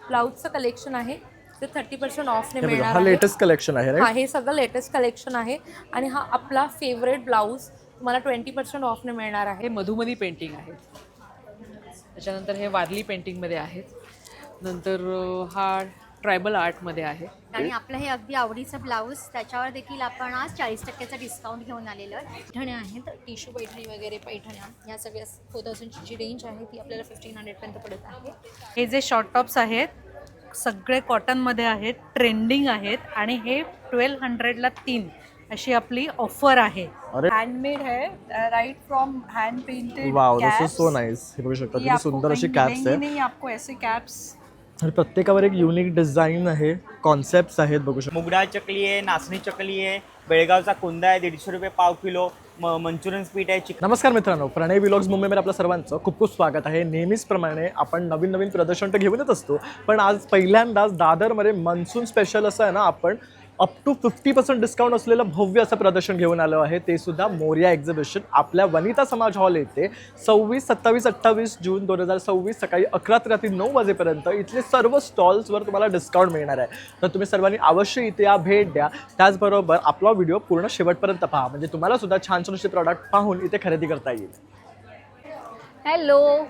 ब्लाउजचं collection आहे ते 30% ऑफने मिळणार हा आहे. लेटेस्ट कलेक्शन आहे, हा, हे सगळं लेटेस्ट कलेक्शन आहे आणि हा आपला फेवरेट ब्लाऊज तुम्हाला 20% ऑफने मिळणार आहे. हे मधुमनी पेंटिंग आहे. त्याच्यानंतर हे वारली पेंटिंगमध्ये आहेत. नंतर हा ट्रायबल आर्टमध्ये आहे. आणि आपलं हे अगदी आवडीचं ब्लाऊज, त्याच्यावर देखील आपण आज 40% डिस्काउंट घेऊन आलेलो आहे. पैठण्या आहेत, टिश्यू पैठणी वगैरे पैठण्या, ह्या सगळ्या 4000ची जी रेंज आहे ती आपल्याला 1500 पर्यंत पडत आहे. हे जे शॉर्ट टॉप्स आहेत सगळे कॉटनमध्ये आहेत, ट्रेंडिंग आहेत आणि हे 1200ला 3 अशी आपली ऑफर आहे. हँडमेड है, right from hand painted. Wow, this is so nice. हे बघू शकता किती सुंदर अशी कॅप्स आहे. नहीं आपको ऐसे कैप्स आणि प्रत्येकावर एक युनिक डिझाईन आहे, कॉन्सेप्ट्स आहेत. बघू शकता मुगडा चकली आहे, नाचणी चकली आहे, बेळगावचा कुंदा आहे 150 रुपये पाव किलो, मंचुरियन स्पीट आहे. नमस्कार मित्रांनो, प्रणय व्लॉग्स मुंबईमध्ये आपल्या सर्वांचं खूप खूप स्वागत आहे. नेहमीचप्रमाणे आपण नवीन नवीन प्रदर्शन तर घेऊनच असतो, पण आज पहिल्यांदाच दादरमध्ये मान्सून स्पेशल असं आहे ना, आपण अप टू 50% डिस्काउंट असलेलं भव्य असं प्रदर्शन घेऊन आलो आहे. ते सुद्धा मोरया एक्झिबिशन आपल्या वनिता समाज हॉल येथे 26, 27, 28 जून 2026 सकाळी 11 ते रात्री 9 वाजेपर्यंत इथले सर्व स्टॉल्सवर तुम्हाला डिस्काउंट मिळणार आहे. तर तुम्ही सर्वांनी अवश्य इथे या, भेट द्या. त्याचबरोबर आपला व्हिडिओ पूर्ण शेवटपर्यंत पहा, म्हणजे तुम्हाला सुद्धा छान छान असे प्रॉडक्ट पाहून इथे खरेदी करता येईल. हॅलो,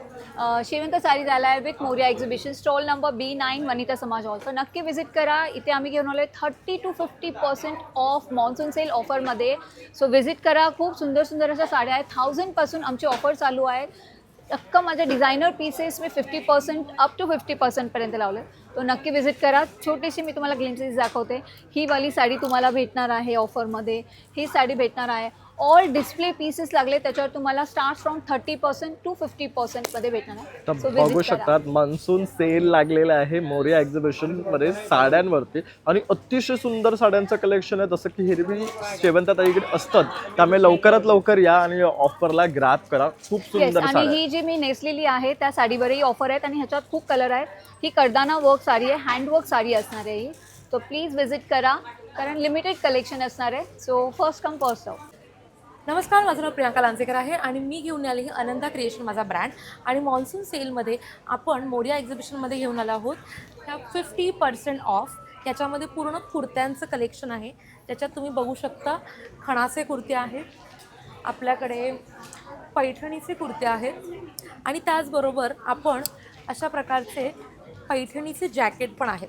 श्रीमंत सारी झाला आहे with Moriya exhibition, stall number B9 Vanita Samaj hall. तर नक्की विजिट करा. इथे आम्ही घेऊन आलो आहे 30 to 50% ऑफ मॉन्सून सेल ऑफरमध्ये. सो विजिट करा. खूप सुंदर सुंदर अशा साड्या आहेत. 1000पासून आमची ऑफर चालू आहे. अख्खा माझ्या डिझायनर पीसेस मी 50% अप टू 50% पर्यंत लावले. तो नक्की विजिट करा. छोटीशी मी तुम्हाला ग्लिम्सेस दाखवते. ही वाली साडी तुम्हाला भेटणार आहे ऑफरमध्ये. ही साडी भेटणार आहे. ऑल डिस्प्ले पीसेस लागले, त्याच्यावर तुम्हाला स्टार्ट फ्रॉम 30% टू 50% मध्ये भेटणार आहे. तर बघू शकतात मान्सून सेल लागलेला आहे मोरया एक्झिबिशन मध्ये साड्यांवरती, आणि अतिशय सुंदर साड्यांचं कलेक्शन आहे. जसं की हिरवी शेवंताताईकडे असतात, त्यामुळे लवकरात लवकर या आणि ऑफरला ग्रॅब करा. खूप सुंदर आणि साडी. ही जी मी नेसलेली आहे त्या साडीवरही ऑफर आहेत आणि ह्याच्यात खूप कलर आहेत. ही कर्दाना वर्क साडी आहे, हँडवर्क साडी असणार आहे ही. तो प्लीज विजिट करा, कारण लिमिटेड कलेक्शन असणार आहे. So first come first serve. नमस्कार, माझं नाव प्रियांका लांजेकर आहे आणि मी घेऊन आले ही अनंता क्रिएशन माझा ब्रँड. आणि मॉन्सून सेलमध्ये आपण मोरया एक्झिबिशनमध्ये घेऊन आलो आहोत ह्या 50% ऑफ. याच्यामध्ये पूर्ण कुर्त्यांचं कलेक्शन आहे. त्याच्यात तुम्ही बघू शकता खणाचे कुर्ते आहेत, आपल्याकडे पैठणीचे कुर्ते आहेत आणि त्याचबरोबर आपण अशा प्रकारचे पैठणीचे जॅकेट पण आहेत.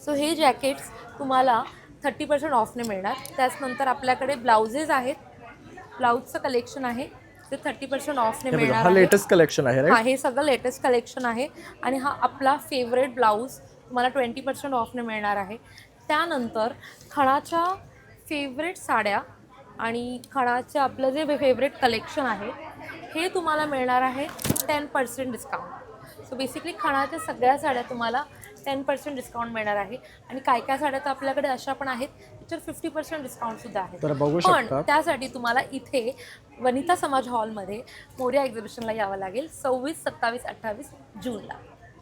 सो हे जॅकेट्स तुम्हाला 30% ऑफने मिळणार. त्याचनंतर आपल्याकडे ब्लाउजेस आहेत, ब्लाऊजचं कलेक्शन आहे ते 30% ऑफने मिळणार. हा लेटेस्ट कलेक्शन आहे. हा, हे सगळं लेटेस्ट कलेक्शन आहे आणि हा आपला फेवरेट ब्लाऊज तुम्हाला 20% ऑफने मिळणार आहे. त्यानंतर खणाच्या फेवरेट साड्या आणि खणाचं आपलं जे फेवरेट कलेक्शन आहे हे तुम्हाला मिळणार आहे 10% डिस्काउंट. सो बेसिकली खणाच्या सगळ्या साड्या तुम्हाला 10% डिस्काउंट मिळणार आहे. आणि काय काय साड्या तर आपल्याकडे अशा पण आहेत त्याच्यावर 50% डिस्काउंटसुद्धा आहे. तर बघू पण शकता, त्यासाठी तुम्हाला इथे वनिता समाज हॉलमध्ये मोरया एक्झिबिशनला यावं लागेल 26, 27, 28 जूनला.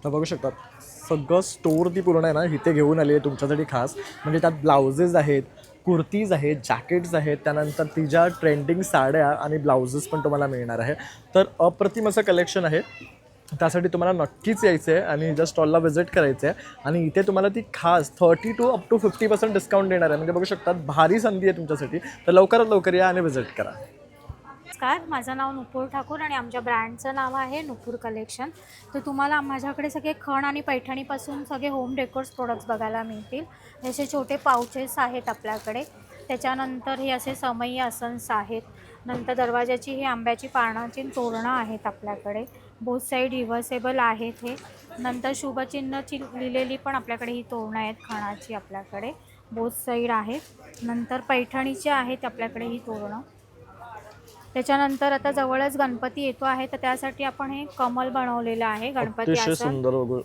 तर बघू शकतात सगळं स्टोर ती पूर्ण आहे ना इथे घेऊन आली आहे तुमच्यासाठी खास. म्हणजे त्यात ब्लाउजेस आहेत, कुर्तीज आहेत, जॅकेट्स आहेत, त्यानंतर तिच्या ट्रेंडिंग साड्या आणि ब्लाउजेस पण तुम्हाला मिळणार आहे. तर अप्रतिम असं कलेक्शन आहे. त्यासाठी तुम्हाला नक्कीच यायचं आहे आणि ज्या स्टॉलला व्हिजिट करायचं आहे. आणि इथे तुम्हाला ती खास 30 to up to 50% डिस्काउंट देणार आहे. म्हणजे बघू शकतात भारी संधी आहे तुमच्यासाठी. तर लवकरात लवकर या आणि व्हिजिट करा. नमस्कार, माझं नाव नुपूर ठाकूर आणि आमच्या ब्रँडचं नाव आहे नुपूर कलेक्शन. तर तुम्हाला माझ्याकडे सगळे खण आणि पैठणीपासून सगळे होम डेकोर्स प्रोडक्ट्स बघायला मिळतील. असे छोटे पाउचेस आहेत आपल्याकडे. त्याच्यानंतर हे असे समई आसन्स आहेत. नंतर दरवाजाची ही आंब्याची पानाची तोरणं आहेत आपल्याकडे. बोथ साईड रिव्हर्सेबल आहेत हे. नंतर शुभचिन्हची लिहिलेली पण आपल्याकडे ही तोरणं आहेत खणाची आपल्याकडे, बोथ साईड आहेत. नंतर पैठणीची आहेत आपल्याकडे ही तोरणं. त्याच्यानंतर आता जवळच गणपती येतो आहे, तर त्यासाठी आपण हे कमल बनवलेलं आहे गणपती आसन.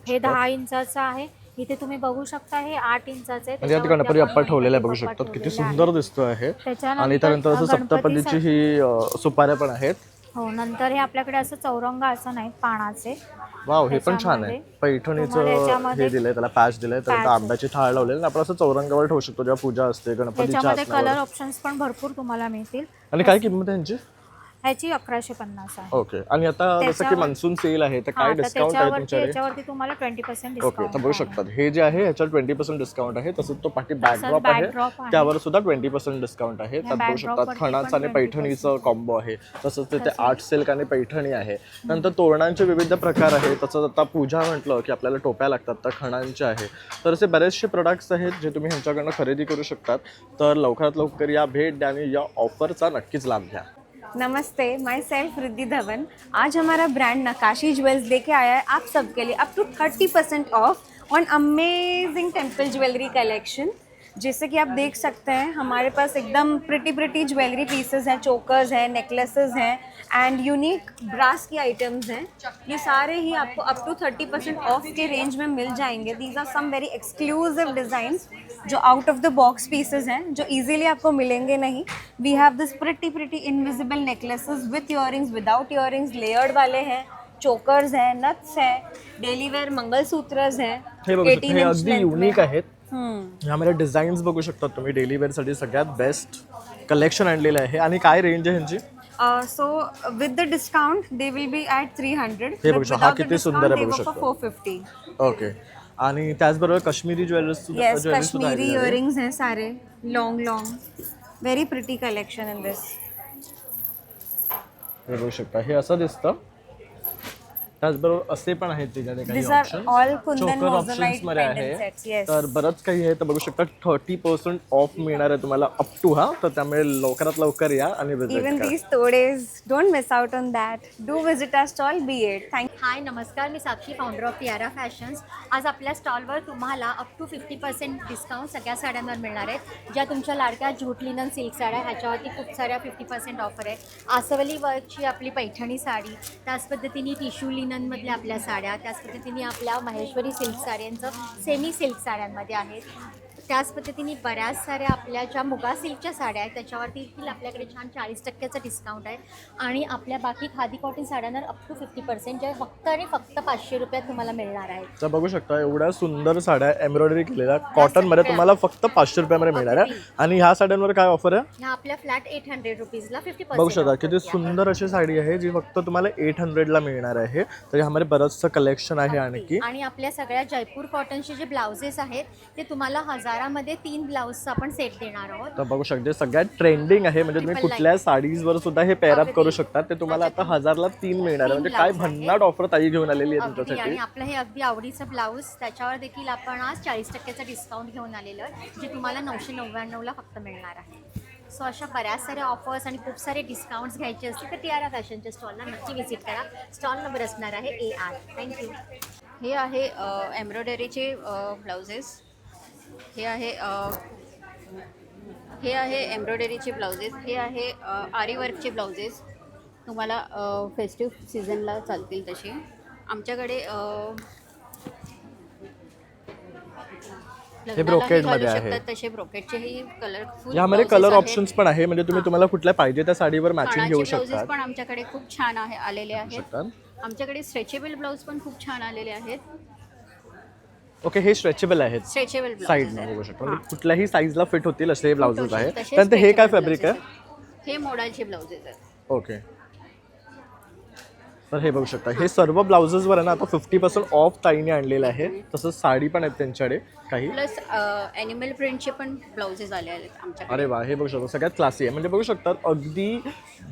हे 10 इंचाचं आहे. इथे तुम्ही बघू शकता हे 8 इंचाचं आहे. म्हणजे गणपती बाप्पा ठेवलेला आहे, बघू शकतात किती सुंदर दिसतो आहे. आणि त्यानंतर असं सप्तपदीची ही सुपाऱ्या पण आहेत. हो, नंतर हे आपल्याकडे असं चौरंग आसन आहेत पानाचे. वाव, हे पण छान आहे. पैठणीचं हे दिलंय, त्याला पॅच दिलंय, तर आंब्याची थाळ लावलेली आणि आपण असं चौरंगावर ठेवू शकतो जेव्हा पूजा असते गणपतीच्या. त्याच्यामध्ये कलर ऑप्शन्स पण भरपूर तुम्हाला मिळतील. आणि काय किंमत आहे यांची? ह्याची 1150 आहे. ओके. आणि आता जसं की त्याच्यावर- मान्सून सेल आहे तर हा, काय तर डिस्काउंट आहे तुमच्याकडे? त्याच्यावरती तुम्हाला 20% ओके, तर डिस्काउंट बघू शकतात हे जे आहे ह्याच्यावर 20% डिस्काउंट आहे. तसंच तो पाठी बॅकड्रॉप आहे backdrop आहे. त्यावर सुद्धा 20% डिस्काउंट आहे. त्यात बघू backdrop शकतात वरती खणाचं पण आणि 20% पैठणीचं कॉम्बो आहे. तसंच तिथे आर्ट सिल्क आणि पैठणी आहे. नंतर तोरणांचे विविध प्रकार आहे. तसंच आता पूजा म्हटलं की आपल्याला टोप्या लागतात तर खणांच्या आहे. तर असे बरेचसे प्रोडक्ट्स आहेत जे तुम्ही ह्यांच्याकडनं खरेदी करू शकतात. तर लवकरात लवकर या भेट द्या आणि या ऑफरचा नक्कीच लाभ घ्या. नमस्ते, माई सेल्फ रिद्धि धवन। आज हमारा ब्रांड नकाशी ज्वेल्स लेके आया है आप सबके लिए up to 30% off on amazing temple jewellery collection. जैसे कि आप देख सकते हैं हमारे पास एकदम प्रिटी ज्वेलरी पीसेस हैं, चोकर्स हैं, नेकलेसेस हैं एंड यूनिक ब्रास की आइटम्स हैं। ये सारे ही आपको अप टू 30% ऑफ के रेंज में मिल जाएंगे। These are some very exclusive designs जो out of the box pieces हैं, जो इजीली आपको मिलेंगे नहीं। We have this pretty invisible necklaces with earrings, without earrings, layered वाले हैं, चोकर्स हैं, नट्स हैं, डेली वेयर मंगलसूत्रस हैं। हे बघू शकता, 18 हे इंच अगदी लेंथ में। युनिक आहेत. ह्यामध्ये डिझाईन्स बघू शकता तुम्ही. डेली वेअरसाठी सगळ्यात बेस्ट कलेक्शन आणलेलं आहे. आणि काय रेंज आहे ह्यांची? So with the discount they will be at 300. हे but बघू शकता, हा without the किती discount, सुंदर आहे they बघू were for शकता. 450. ओके. आणि त्याचबरोबर काश्मीरी ज्वेलर्स सुद्धा Yes, ज्वेलरी सुद्धा Kashmiri आहे. earrings हैं सारे, long, very pretty collection in this. हे बघू शकता, हे असं दिसतं. त्याचबरोबर असे पण आहेत त्याच्याने काही These are option. all Kundan चोकर Moissanite ऑप्शन्स मध्ये pendant आहे. sets, yes. तर बरंच काही आहे. तर बघू शकता 30% ऑफ मिळणार आहे तुम्हाला अप टू. हा, तर त्यामुळे लवकरात लवकर या आणि विजिट Even करा. these todes, don't miss out on that. Do visit our stall, B8. Thank हाय नमस्कार, मी साक्षी, फाउंडर ऑफ टियारा फॅशन्स. आज आपल्या स्टॉलवर तुम्हाला अप टू 50% डिस्काउंट सगळ्या साड्यांवर मिळणार आहेत. ज्या तुमच्या लाडक्या जूट लिनन सिल्क साड्या, ह्याच्यावरती खूप साऱ्या 50% ऑफर आहे. आसवली वर्कची आपली पैठणी साडी, त्याच पद्धतीने टिश्यू लिननमधल्या आपल्या साड्या, त्याच पद्धतीने आपल्या महेश्वरी सिल्क साड्यांचं सेमी सिल्क साड्यांमध्ये आहेत. त्याच पद्धतीने बऱ्याच साऱ्या आपल्या ज्या मुगा सिल्कच्या साड्या आहेत त्याच्यावरती देखील आपल्याकडे छान 40% डिस्काउंट आहे. आणि आपल्या बाकी खादी कॉटन साड्यांवर अप टू 50% ज्या फक्त आणि फक्त 500 रुपयात तुम्हाला मिळणार आहेत. तर बघू शकता एवढ्या सुंदर साड्या एम्ब्रॉयडरी केलेल्या कॉटन मध्ये तुम्हाला फक्त 500 रुपयामध्ये मिळणार आहे. आणि ह्या साड्यांवर काय ऑफर आहे? ह्या आपल्या फ्लॅट 800 रुपीजला 50% बघू शकता offer किती आहे. सुंदर अशी साडी आहे जी फक्त तुम्हाला 800 ला मिळणार आहे. तर ह्यामध्ये बरंचसं कलेक्शन आहे आणखी. आणि आपल्या सगळ्या जयपूर कॉटनचे जे ब्लाउजेस आहेत ते तुम्हाला 1000मध्ये 3 ब्लाउजचा आपण सेट देणार आहोत. तर बघू शकते सगळ्यात ट्रेंडिंग आहे. म्हणजे तुम्ही Triple कुठल्या साडीजवर सुद्धा हे पेअरअप करू अगदी. शकता. ते तुम्हाला आता 1000ला 3 मिळणार आहे. म्हणजे काय ब्लाऊज आहे. भन्नाट ऑफर ताई घेऊन आलेली आहे अगदी. तुमच्यासाठी. आणि आपलं हे अगदी आवडीचं ब्लाऊज त्याच्यावर देखील आपण आज 40% डिस्काउंट घेऊन आलेलं आहे, जे तुम्हाला 999ला फक्त मिळणार आहे. सो अशा बऱ्याच साऱ्या ऑफर्स आणि खूप सारे डिस्काउंट्स घ्यायचे असतील तर टियारा फॅशनच्या स्टॉलला नक्की व्हिजिट करा. स्टॉल नंबर असणार आहे AR. थँक्यू. हे आहे एम्ब्रॉयडरीचे ब्लाउजेस. हे आहे एम्ब्रॉयडरीचे ब्लाउजेस. हे आहे आरी वर्कचे ब्लाउजेस. तुम्हाला फेस्टिव्ह सीझनला चालतील तसे. आमच्याकडे brocade मध्ये आहे. तसे ब्रोकेटचेही कलरफुल यामध्ये कलर ऑप्शन्स पण आहे. म्हणजे तुम्ही तुम्हाला कुठल्या पाहिजे त्या साडीवर मॅचिंग घेऊ ब्लाउजेस शकता. पण आमच्याकडे खूप छान आलेले आहेत. शकतात. आमच्याकडे स्ट्रेचेबल ब्लाउज पण खूप छान आलेले आहेत. ओके, हे स्ट्रेचेबल आहेत. स्ट्रेचेबल साईडने बघू शकता. म्हणजे कुठल्याही साईजला फिट होतील असे हे ब्लाउजेस होतील. आहेत. तसे त्यानंतर हे काय stretchable फॅब्रिक आहे? ब्लाउजेस हे मोडालचे ब्लाउजेस आहेत. ओके. तर हे बघू शकता हे सर्व ब्लाउजेसवर आहे ना आता 50% ऑफ ताईने आणलेलं आहे. तसंच साडी पण आहेत त्यांच्याकडे काही. प्लस ॲनिमल प्रिंटचे पण ब्लाउजेस आले आहेत आमच्याकडे. अरे वा, हे बघू शकता सगळ्यात क्लासी आहे. म्हणजे बघू शकतात अगदी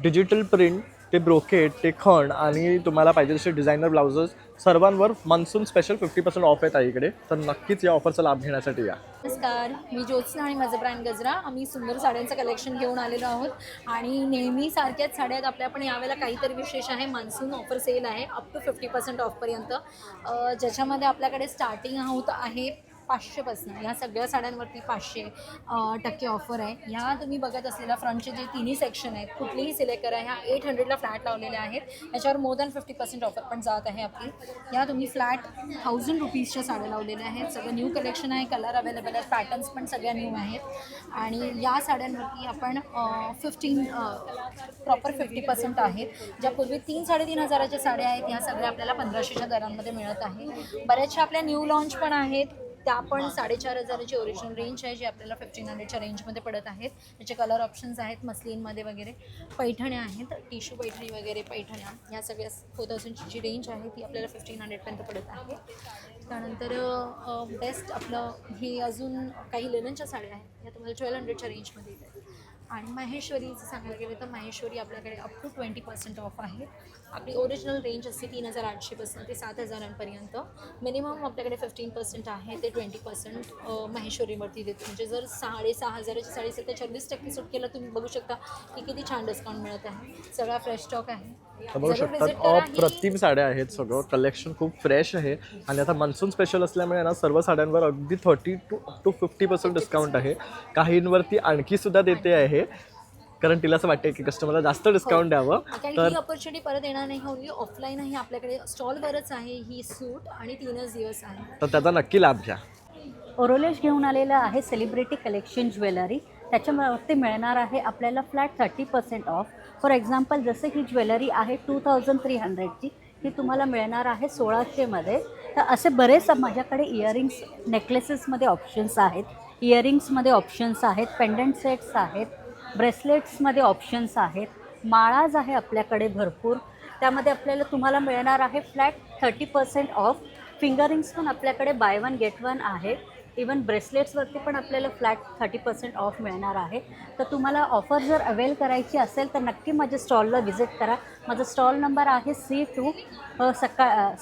डिजिटल प्रिंट ते ब्रोकेट ते खण आणि तुम्हाला पाहिजे तसे डिझायनर ब्लाउजेस सर्वांवर मान्सून स्पेशल 50% ऑफ आहेत आईकडे. तर नक्कीच या ऑफरचा लाभ घेण्यासाठी या. नमस्कार, मी ज्योत्स्ना आणि माझं ब्रँड गजरा. आम्ही सुंदर साड्यांचं कलेक्शन घेऊन आलेलो आहोत आणि नेहमी सारख्याच साड्या आहेत आपल्या. पण यावेळेला काहीतरी विशेष आहे. मान्सून ऑफर सेल आहे अप टू 50% ऑफपर्यंत, ज्याच्यामध्ये आपल्याकडे स्टार्टिंग होत आहे 500पासून. ह्या सगळ्या साड्यांवरती 500% ऑफर आहे. ह्या तुम्ही बघत असलेल्या फ्रंटचे जे तिन्ही सेक्शन आहेत कुठलीही सिलेक्ट करा. ह्या 800ला फ्लॅट लावलेल्या आहेत. याच्यावर मोर दॅन 50% ऑफर पण जात आहे आपली. ह्या तुम्ही फ्लॅट 1000 रुपीजच्या साड्या लावलेल्या आहेत. सगळं न्यू कलेक्शन आहे. कलर अवेलेबल आहेत. पॅटर्न्स पण सगळ्या न्यू आहेत. आणि या साड्यांवरती आपण प्रॉपर 50% आहेत. ज्या पूर्वी 3-3.5 हजाराच्या साड्या आहेत ह्या सगळ्या आपल्याला 1500च्या दरांमध्ये मिळत आहे. बऱ्याचशा आपल्या न्यू लॉन्च पण आहेत. त्या पण 4,500ची ओरिजिनल रेंज आहे, जी आपल्याला 1500च्या रेंजमध्ये पडत आहेत. त्याचे कलर ऑप्शन्स आहेत मस्लिनमध्ये वगैरे. पैठण्या आहेत, टिश्यू पैठणी वगैरे पैठण्या, ह्या सगळ्या 4000ची जी रेंज आहे ती आपल्याला 1500पर्यंत पडत आहे. त्यानंतर बेस्ट आपलं हे अजून काही लेननच्या साड्या आहेत, या तुम्हाला 1200च्या रेंजमध्ये येत आहेत. आणि माहेश्वरीचं सांगायला गेलं तर माहेश्वरी आपल्याकडे अप टू 20% ऑफ आहे. आपली ओरिजिनल रेंज असते 3,800पासून ते 7,000पर्यंत. मिनिमम आपल्याकडे 15% आहे, ते 20% माहेश्वरीवरती देतो. म्हणजे जर 6,500ची साडी असेल तर 40% सूट केलं तुम्ही बघू शकता की किती छान डिस्काउंट मिळत आहे. सगळा फ्रेश स्टॉक आहे. बघू शकतात अप्रतिम साड्या आहेत. सगळं कलेक्शन खूप फ्रेश आहे. आणि आता मान्सून स्पेशल असल्यामुळे ना सर्व साड्यांवर अगदी 30 to 50% डिस्काउंट आहे. काहींवरती आणखी सुद्धा देते आहे, कारण तिला असं वाटतं की कस्टमरला जास्त डिस्काउंट द्यावं. कारण ही ऑपॉर्च्युनिटी परत येणार नाही. ओनली ऑफलाईनही आपल्याकडे स्टॉलवरच आहे ही सूट, आणि 3च दिवस आहे. तर त्याचा नक्की लाभ घ्या. ओरोलेश घेऊन आलेलं आहे सेलिब्रिटी कलेक्शन ज्वेलरी. त्याच्यावरती मिळणार आहे आपल्याला फ्लॅट 30% ऑफ. फॉर एक्झाम्पल जसं ही ज्वेलरी आहे 2300ची, ही तुम्हाला मिळणार आहे 1600मध्ये. तर असे बरेच माझ्याकडे इयरिंग्स नेकलेसेसमध्ये ऑप्शन्स आहेत, इयरिंग्समध्ये ऑप्शन्स आहेत, पेंडंट सेट्स आहेत, ब्रेसलेट्समध्ये ऑप्शन्स आहेत, माळाज आहे आपल्याकडे भरपूर. त्यामध्ये आपल्याला तुम्हाला मिळणार आहे फ्लॅट 30% ऑफ. फिंगरिंग्स पण आपल्याकडे बाय वन गेट वन आहे. इवन ब्रेसलेट्सवरती पण आपल्याला फ्लॅट 30% ऑफ मिळणार आहे. तर तुम्हाला ऑफर जर अवेल करायची असेल तर नक्की माझ्या स्टॉलला व्हिजिट करा. माझा स्टॉल नंबर आहे C2.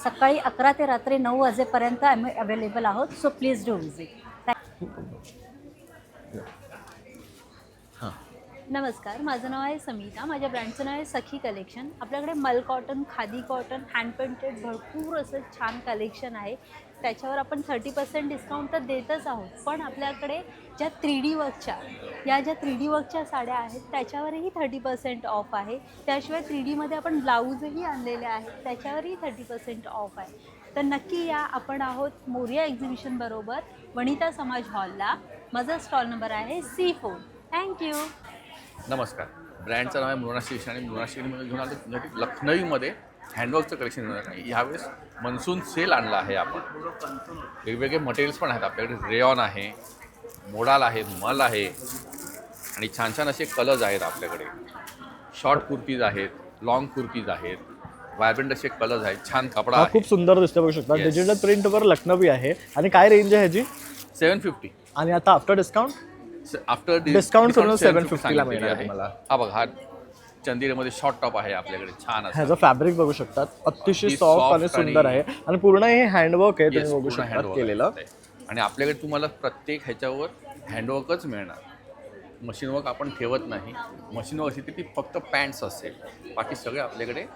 सकाळी 11 ते रात्री 9 वाजेपर्यंत आम्ही अवेलेबल आहोत. So please do visit. नमस्कार, माझं नाव आहे समिता. माझ्या ब्रँडचं नाव आहे सखी कलेक्शन. आपल्याकडे मल cotton, khadi cotton, hand painted भरपूर असं छान कलेक्शन आहे. त्याच्यावर आपण 30% डिस्काउंट तर देतच आहोत, पण आपल्याकडे ज्या 3D वर्कच्या साड्या आहेत त्याच्यावरही 30% ऑफ आहे. त्याशिवाय 3Dमध्ये आपण ब्लाऊजही आणलेले आहेत, त्याच्यावरही 30% ऑफ आहे. तर नक्की या. आपण आहोत मोरिया एक्झिबिशन बरोबर वनिता समाज हॉलला. माझा स्टॉल नंबर आहे C4. थँक्यू. नमस्कार, ब्रँडचं नाव आहे मृणाल स्टेशनरी. आणि मृणाल स्टेशनरीमध्ये घेऊन आलो तुमच्यासाठी लखनऊमध्ये हँडवर्कचं कलेक्शन मिळणार आहे. ह्यावेळेस मनसून सेल आणला आहे आपण. वेगवेगळे मटेरियल्स पण आहेत आपल्याकडे. रेयॉन आहे, मोडाल आहे, मल आहे, आणि छान छान असे कलर्स आहेत आपल्याकडे. शॉर्ट कुर्तीज आहेत, लॉंग कुर्तीज आहेत, व्हायब्रंट असे कलर्स आहेत, छान कपडा आहे. खूप सुंदर दिसते बघू शकता. डिजिटल प्रिंटवर लखनवी आहे. आणि काय रेंज आहे ह्याची? 750. आणि आता आफ्टर डिस्काउंट डिस्काउंट करून 750ला मिळणार आहे मला. हा बघा, हा चंदेरीमध्ये शॉर्ट टॉप आहे आपल्याकडे. छान असं ह्याचं फॅब्रिक बघू शकतात, अतिशय सॉफ्ट आणि सुंदर आहे. आणि पूर्ण हे हँडवर्क आहे, तुम्ही बघू शकता केलेलं. आणि आपल्याकडे तुम्हाला प्रत्येक ह्याच्यावर हँडवर्कच मिळणार. मशीन वर्क आपण ठेवत नाही. मशीन वर्क असेल ती फक्त पॅन्ट्स असेल, बाकी सगळे आपल्याकडे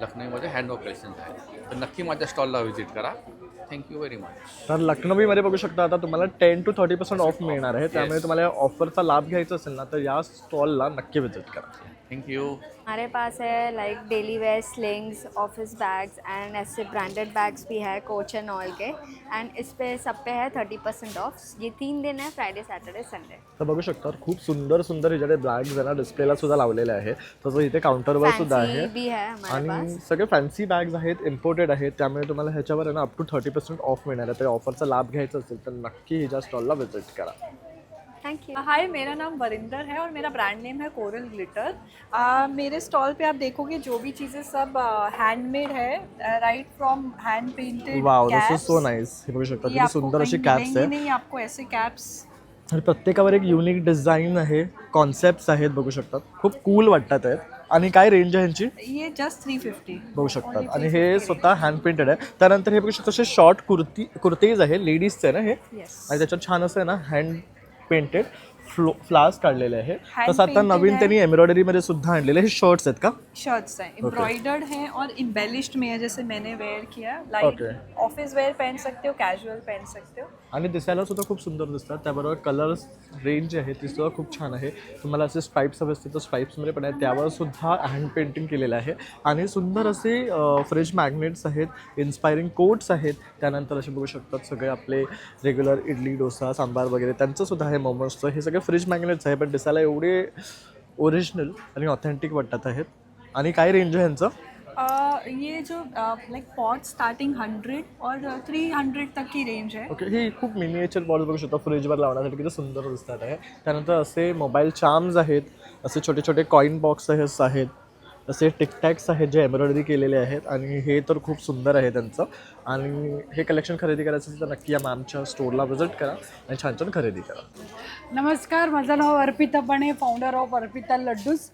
लखनऊमध्ये हँडवर्क कलेक्शन्स आहे. तर नक्की माझ्या स्टॉलला व्हिजिट करा. Thank you very much. तर लखनवीमध्ये बघू शकता आता तुम्हाला 10 to 30% ऑफ मिळणार आहे. त्यामुळे तुम्हाला या ऑफरचा लाभ घ्यायचा असेल ना तर या स्टॉलला नक्की व्हिजिट करा. Thank you. हमारे पास है like daily wear slings, office bags and ऐसे ब्रांडेड बैग्स भी है कोच एंड ऑल के. एंड इस पे सब पे है 30% ऑफ. ये 3 दिन है, फ्राइडे सैटरडे संडे. तर बघू शकता खूप सुंदर सुंदर ह्याच्याकडे बॅग्स आहे ना डिस्प्लेला सुद्धा लावलेले आहे. तसं इथे काउंटरवर सुद्धा आहे. भी है हमारे आणि पास. सगळे फॅन्सी बॅग्स आहेत, इम्पोर्टेड आहेत. त्यामुळे तुम्हाला ह्याच्यावर आहे ना अप टू 30% ऑफ मिळणार आहे. तर ऑफरचा लाभ घ्यायचा असेल तर नक्की हिच्या स्टॉलला व्हिजिट करा. Thank you. हाय, मेरा नाम वरिंदर है और मेरा ब्रांड नेम है कोरल ग्लिटर. मेरे स्टॉल पे आप देखोगे जो भी चीज़ें सब हैंडमेड है, right from hand painted. Wow, this is so nice. हे बघू शकता किती सुंदर अशी कॅप्स आहे. नहीं आपको ऐसे कैप्स. आणि प्रत्येकावर एक युनिक डिझाईन आहे, कॉन्सेप्ट्स आहेत बघू शकतात. खूप कूल वाटतात आहेत. आणि काय रेंज आहे ह्यांची? ये जस्ट 350 बघू शकतात. आणि हे स्वतः हँड पेंटेड आहे. त्यानंतर हे बघू शकता असे शॉर्ट कुर्तीज आहे, लेडीजचे ना हे. आणि त्याच्यात छान असं आहे ना हँड पेंटेड फ्लावर्स काढलेले आहे. तसं आता नवीन त्यांनी एम्ब्रॉयडरीमध्ये सुद्धा आणलेले हे शर्ट्स आहेत का? शर्ट्स हैं, एम्ब्रॉयडर्ड हैं और एम्बेलिश्ड में है, जैसे मैंने वेयर किया. लाइक ऑफिस वेयर पहन सकते हो, कैजुअल पहन सकते हो. आणि दिसायला सुद्धा खूप सुंदर दिसतात. त्याबरोबर कलर्स रेंज आहे ती सुद्धा खूप छान आहे. तुम्हाला असे स्ट्राईप्स हवे असतील तर स्ट्राईप्समध्ये पण आहे. त्यावर सुद्धा हँड पेंटिंग केलेलं आहे. आणि सुंदर असे फ्रिज मॅग्नेट्स आहेत, इन्स्पायरिंग कोट्स आहेत. त्यानंतर असे बघू शकतात सगळे आपले रेग्युलर इडली, डोसा, सांबार वगैरे त्यांचं सुद्धा आहे, मोमोजचं. हे सगळे फ्रिज मॅग्नेट्स आहे, पण दिसायला एवढे ओरिजिनल आणि ऑथेंटिक वाटतात आहेत. आणि काय रेंज आहे ह्यांचं? ये जो लाइक पॉट स्टार्टिंग 100 और 300 तक की रेंज है. ओके, ही खूप मिनिएचर बॉल्स बघू शकता फ्रीजवर लावण्यासाठी किती सुंदर दिसतात आहे. त्यानंतर असे मोबाईल चार्म्स आहेत, असे छोटे छोटे कॉईन बॉक्सेस आहेत, असे टिकटॅक्स आहेत जे एम्ब्रॉयडरी केलेले आहेत आणि हे तर खूप सुंदर आहे त्यांचं. आणि हे कलेक्शन खरेदी करायचं असेल तर नक्की या मॅमच्या स्टोरला व्हिजिट करा आणि छान छान खरेदी करा. नमस्कार, माझं नाव अर्पिता बणे, फाउंडर ऑफ अर्पिता लड्डूज.